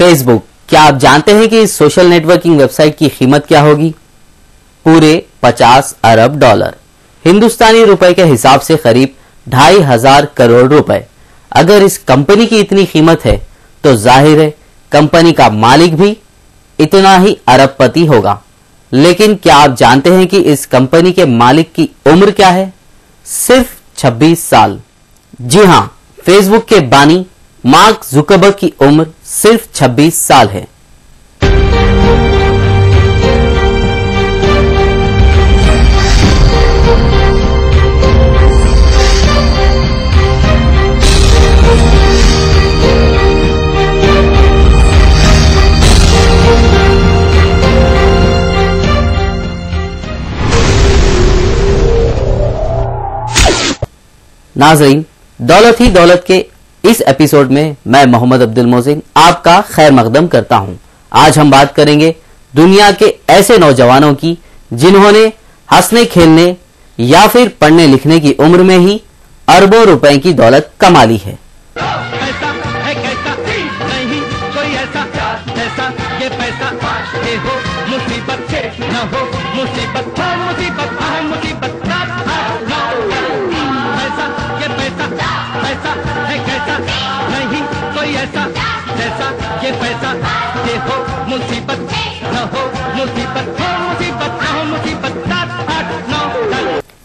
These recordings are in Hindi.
फेसबुक, क्या आप जानते हैं कि इस सोशल नेटवर्किंग वेबसाइट की कीमत क्या होगी? पूरे 50 अरब डॉलर, हिंदुस्तानी रुपए के हिसाब से करीब 2,500 करोड़ रुपए। अगर इस कंपनी की इतनी कीमत है तो जाहिर है कंपनी का मालिक भी इतना ही अरबपति होगा। लेकिन क्या आप जानते हैं कि इस कंपनी के मालिक की उम्र क्या है? सिर्फ 26 साल। जी हां, फेसबुक के बानी मार्क जुकरबर्ग की उम्र सिर्फ 26 साल है। नाज़रीन, दौलत ही दौलत के इस एपिसोड में मैं मोहम्मद अब्दुल मोहसिन आपका खैर मकदम करता हूं। आज हम बात करेंगे दुनिया के ऐसे नौजवानों की जिन्होंने हंसने खेलने या फिर पढ़ने लिखने की उम्र में ही अरबों रुपए की दौलत कमा ली है।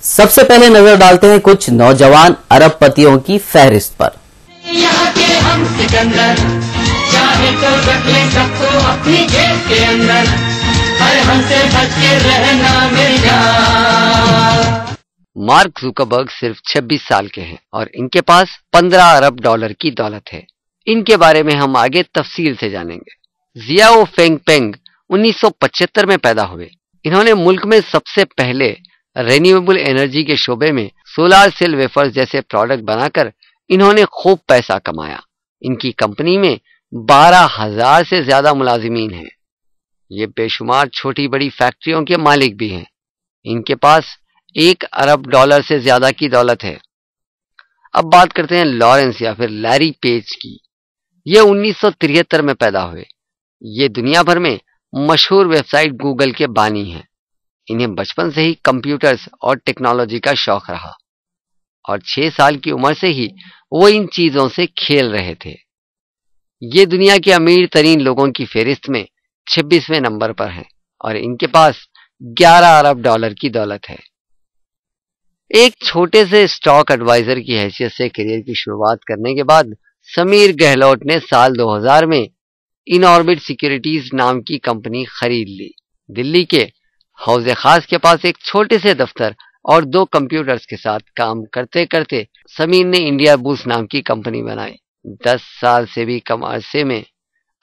सबसे पहले नजर डालते हैं कुछ नौजवान अरबपतियों की फहरिस्त पर। यहाँ के हम सिकंदर, चाहे तो रख ले सबको अपनी जेब के अंदर, हर हमसे बच के रहना मेरी जान। मार्क जुकरबर्ग सिर्फ 26 साल के हैं और इनके पास 15 अरब डॉलर की दौलत है। इनके बारे में हम आगे तफसील से जानेंगे। जियाओ फेंगपेंग 1975 में पैदा हुए। इन्होंने मुल्क में सबसे पहले रिन्यूएबल एनर्जी के शोबे में सोलर सेल वेफर्स जैसे प्रोडक्ट बनाकर इन्होंने खूब पैसा कमाया। इनकी कंपनी में 12,000 से ज्यादा मुलाजिमीन हैं। ये बेशुमार छोटी बड़ी फैक्ट्रियों के मालिक भी हैं। इनके पास 1 अरब डॉलर से ज्यादा की दौलत है। अब बात करते हैं लॉरेंस या फिर लैरी पेज की। ये 1973 में पैदा हुए। ये दुनिया भर में मशहूर वेबसाइट गूगल के बानी हैं। इन्हें बचपन से ही कंप्यूटर्स और टेक्नोलॉजी का शौक रहा और 6 साल की उम्र से ही वो इन चीजों से खेल रहे थे। ये दुनिया के अमीर तरीन लोगों की फहरिस्त में 26वें नंबर पर हैं और इनके पास 11 अरब डॉलर की दौलत है। एक छोटे से स्टॉक एडवाइजर की हैसियत से करियर की शुरुआत करने के बाद समीर गहलोत ने साल 2000 में इनऑर्बिट सिक्योरिटीज नाम की कंपनी खरीद ली। दिल्ली के हौजे खास के पास एक छोटे से दफ्तर और 2 कंप्यूटर्स के साथ काम करते करते समीर ने इंडिया बूस्ट नाम की कंपनी बनाई। 10 साल से भी कम अरसे में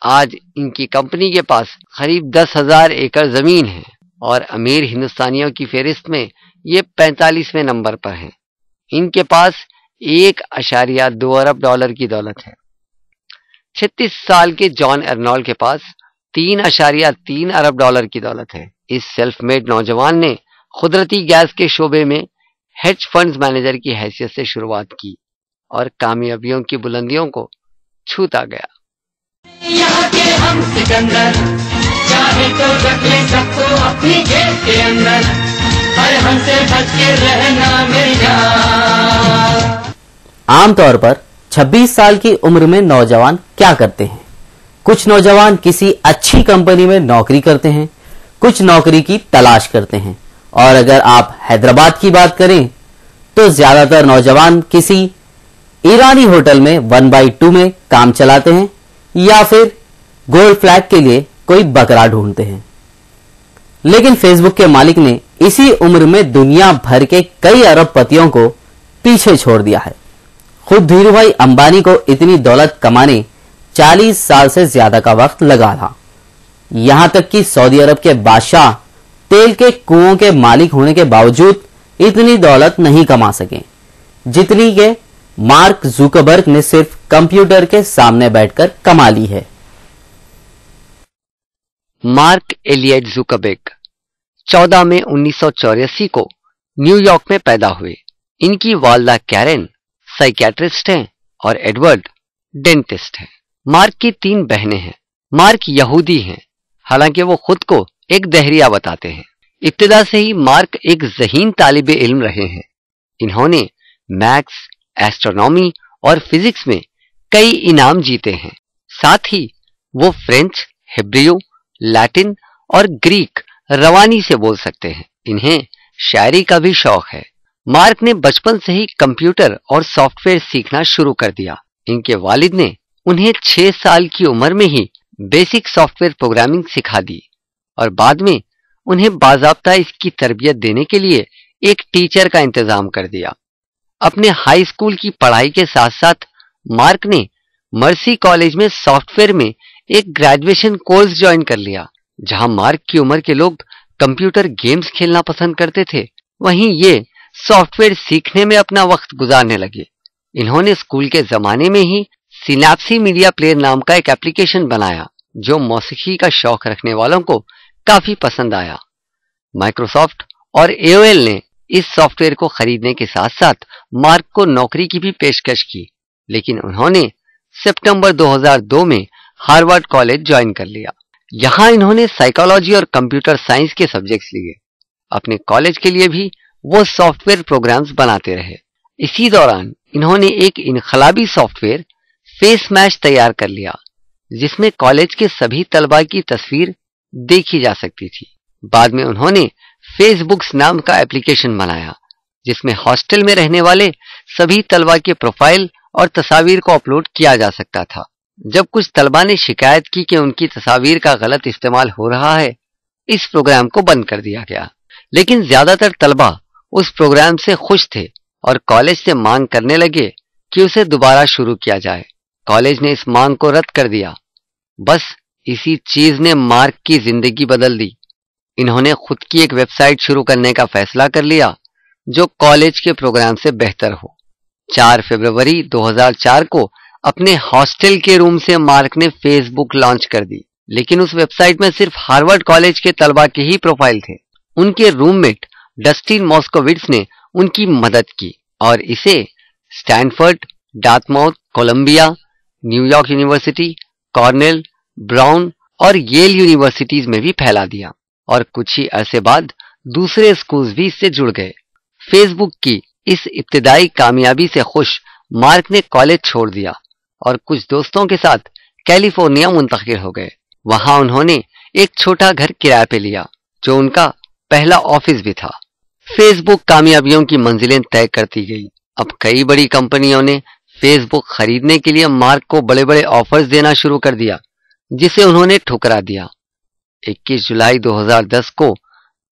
आज इनकी कंपनी के पास करीब 10,000 एकड़ जमीन है और अमीर हिंदुस्तानियों की फहरिस्त में ये 45वें नंबर पर हैं। इनके पास 1.2 अरब डॉलर की दौलत है। 36 साल के जॉन अर्नोल्ड के पास 3.3 अरब डॉलर की दौलत है। इस सेल्फ मेड नौजवान ने कुदरती गैस के शोबे में हेज फंड्स मैनेजर की हैसियत से शुरुआत की और कामयाबियों की बुलंदियों को छूता गया। यहाँ के हम सिकंदर, चाहे तो रख ले सबको अपनी जेब के अंदर, हर हमसे बच के रहना मेरी जान। आमतौर पर 26 साल की उम्र में नौजवान क्या करते हैं? कुछ नौजवान किसी अच्छी कंपनी में नौकरी करते हैं, कुछ नौकरी की तलाश करते हैं और अगर आप हैदराबाद की बात करें तो ज्यादातर नौजवान किसी ईरानी होटल में 1/2 में काम चलाते हैं या फिर गोल्ड फ्लैग के लिए कोई बकरा ढूंढते हैं। लेकिन फेसबुक के मालिक ने इसी उम्र में दुनिया भर के कई अरबपतियों को पीछे छोड़ दिया है। खुद धीरूभाई अंबानी को इतनी दौलत कमाने 40 साल से ज्यादा का वक्त लगा था। यहां तक कि सऊदी अरब के बादशाह तेल के कुओं के मालिक होने के बावजूद इतनी दौलत नहीं कमा सके जितनी के मार्क जुकरबर्ग ने सिर्फ कंप्यूटर के सामने बैठकर कमा ली है। मार्क एलियट जुकरबर्ग 14 मई 1984 को न्यूयॉर्क में पैदा हुए। इनकी वालदा कैरेन साइकियाट्रिस्ट हैं और एडवर्ड डेंटिस्ट हैं। मार्क की 3 बहनें हैं। मार्क यहूदी हैं, हालांकि वो खुद को एक दहरिया बताते हैं। इब्तिदा से ही मार्क एक ज़हीन तालिबे इल्म रहे हैं। इन्होंने मैथ्स, एस्ट्रोनॉमी और फिजिक्स में कई इनाम जीते हैं। साथ ही वो फ्रेंच, हिब्रू, लैटिन और ग्रीक रवानी से बोल सकते हैं। इन्हें शायरी का भी शौक है। मार्क ने बचपन से ही कंप्यूटर और सॉफ्टवेयर सीखना शुरू कर दिया। इनके वालिद ने उन्हें 6 साल की उम्र में ही बेसिक सॉफ्टवेयर प्रोग्रामिंग सिखा दी और बाद में उन्हें बाज़ाब्ता इसकी तरबियत देने के लिए एक टीचर का इंतजाम कर दिया। अपने हाई स्कूल की पढ़ाई के साथ साथ मार्क ने मर्सी कॉलेज में सॉफ्टवेयर में एक ग्रेजुएशन कोर्स ज्वाइन कर लिया। जहां मार्क की उम्र के लोग कंप्यूटर गेम्स खेलना पसंद करते थे, वहीं ये सॉफ्टवेयर सीखने में अपना वक्त गुजारने लगे। इन्होंने स्कूल के जमाने में ही सिनेप्सी मीडिया प्लेयर नाम का एक एप्लीकेशन बनाया जो मौसीकी का शौक रखने वालों को काफी पसंद आया। माइक्रोसॉफ्ट और एओएल ने इस सॉफ्टवेयर को खरीदने के साथ साथ मार्क को नौकरी की भी पेशकश की, लेकिन उन्होंने सितंबर 2002 में हार्वर्ड कॉलेज ज्वाइन कर लिया। यहां इन्होंने साइकोलॉजी और कंप्यूटर साइंस के सब्जेक्ट्स लिए। अपने कॉलेज के लिए भी वो सॉफ्टवेयर प्रोग्राम्स बनाते रहे। इसी दौरान इन्होंने एक इनकलाबी सॉफ्टवेयर फेस मैच तैयार कर लिया, जिसमें कॉलेज के सभी तलबा की तस्वीर देखी जा सकती थी। बाद में उन्होंने फेसबुक्स नाम का एप्लीकेशन बनाया, जिसमें हॉस्टल में रहने वाले सभी तलबा के प्रोफाइल और तस्वीर को अपलोड किया जा सकता था। जब कुछ तलबा ने शिकायत की कि उनकी तस्वीर का गलत इस्तेमाल हो रहा है, इस प्रोग्राम को बंद कर दिया गया। लेकिन ज्यादातर तलबा उस प्रोग्राम से खुश थे और कॉलेज से मांग करने लगे कि उसे दोबारा शुरू किया जाए। कॉलेज ने इस मांग को रद्द कर दिया। बस इसी चीज ने मार्क की जिंदगी बदल दी। इन्होंने खुद की एक वेबसाइट शुरू करने का फैसला कर लिया जो कॉलेज के प्रोग्राम से बेहतर हो। 4 फरवरी 2004 को अपने हॉस्टल के रूम से मार्क ने फेसबुक लॉन्च कर दी, लेकिन उस वेबसाइट में सिर्फ हार्वर्ड कॉलेज के तलबा के ही प्रोफाइल थे। उनके रूममेट डस्टिन मॉस्कोविट्ज ने उनकी मदद की और इसे Stanford, Dartmouth, Columbia, New York university, Cornell, Brown और येल यूनिवर्सिटीज में भी फैला दिया और कुछ ही अरसे बाद दूसरे स्कूल्स भी इससे जुड़ गए। फेसबुक की इस इब्तिदाई कामयाबी से खुश मार्क ने कॉलेज छोड़ दिया और कुछ दोस्तों के साथ कैलिफोर्निया मुंतकिल हो गए। वहां उन्होंने एक छोटा घर किराए पे लिया जो उनका पहला ऑफिस भी था। फेसबुक कामयाबियों की मंजिलें तय करती गई। अब कई बड़ी कंपनियों ने फेसबुक खरीदने के लिए मार्क को बड़े बड़े ऑफर्स देना शुरू कर दिया, जिसे उन्होंने ठुकरा दिया। 21 जुलाई 2010 को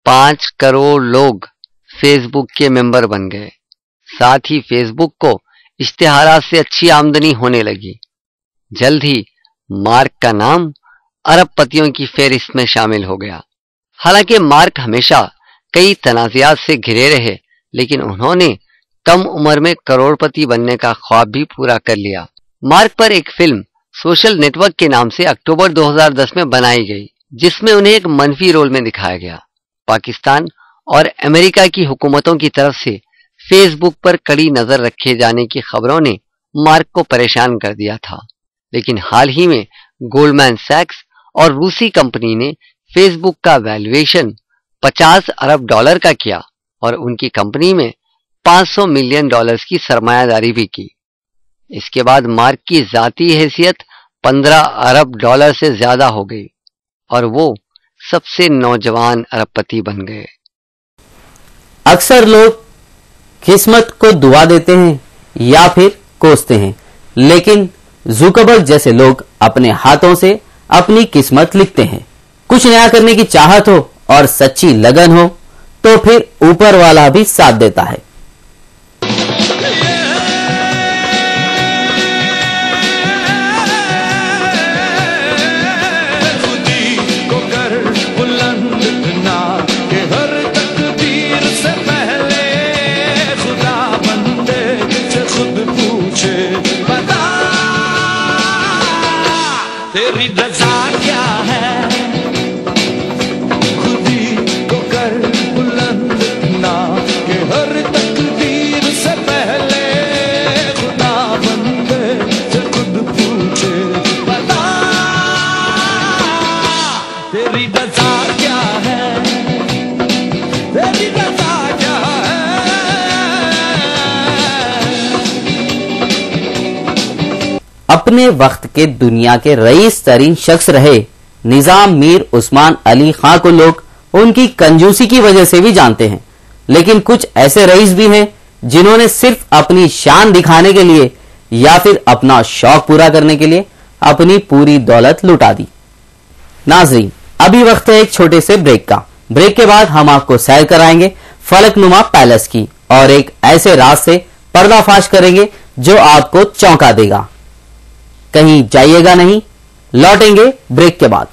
5 करोड़ लोग फेसबुक के मेंबर बन गए। साथ ही फेसबुक को इश्तिहारात से अच्छी आमदनी होने लगी। जल्द ही मार्क का नाम अरबपतियों की फेहरिस्त में शामिल हो गया। हालांकि मार्क हमेशा कई तनाज़ात से घिरे रहे, लेकिन उन्होंने कम उम्र में करोड़पति बनने का ख्वाब भी पूरा कर लिया। मार्क पर एक फिल्म सोशल नेटवर्क के नाम से अक्टूबर 2010 में बनाई गई, जिसमें उन्हें एक मनफी रोल में दिखाया गया। पाकिस्तान और अमेरिका की हुकूमतों की तरफ से फेसबुक पर कड़ी नजर रखे जाने की खबरों ने मार्क को परेशान कर दिया था, लेकिन हाल ही में गोल्डमैन सैक्स और रूसी कंपनी ने फेसबुक का वैल्यूएशन $50 अरब का किया और उनकी कंपनी में $500 मिलियन की सरमायादारी भी की। इसके बाद मार्क की जाती हैसियत $15 अरब से ज्यादा हो गई और वो सबसे नौजवान अरबपति बन गए। अक्सर लोग किस्मत को दुआ देते हैं या फिर कोसते हैं, लेकिन जुकरबर्ग जैसे लोग अपने हाथों से अपनी किस्मत लिखते हैं। कुछ नया करने की चाहत हो और सच्ची लगन हो तो फिर ऊपर वाला भी साथ देता है। खुदी को कर बुलंद ना के हर तक अपने वक्त के दुनिया के रईस तरीन शख्स रहे निजाम मीर उस्मान अली खां को लोग उनकी कंजूसी की वजह से भी जानते हैं, लेकिन कुछ ऐसे रईस भी हैं जिन्होंने सिर्फ अपनी शान दिखाने के लिए या फिर अपना शौक पूरा करने के लिए अपनी पूरी दौलत लुटा दी। नाजरीन, अभी वक्त है एक छोटे से ब्रेक का। ब्रेक के बाद हम आपको सैर कराएंगे फलकनुमा पैलेस की और एक ऐसे राज से पर्दाफाश करेंगे जो आपको चौंका देगा। कहीं जाइएगा नहीं, लौटेंगे ब्रेक के बाद।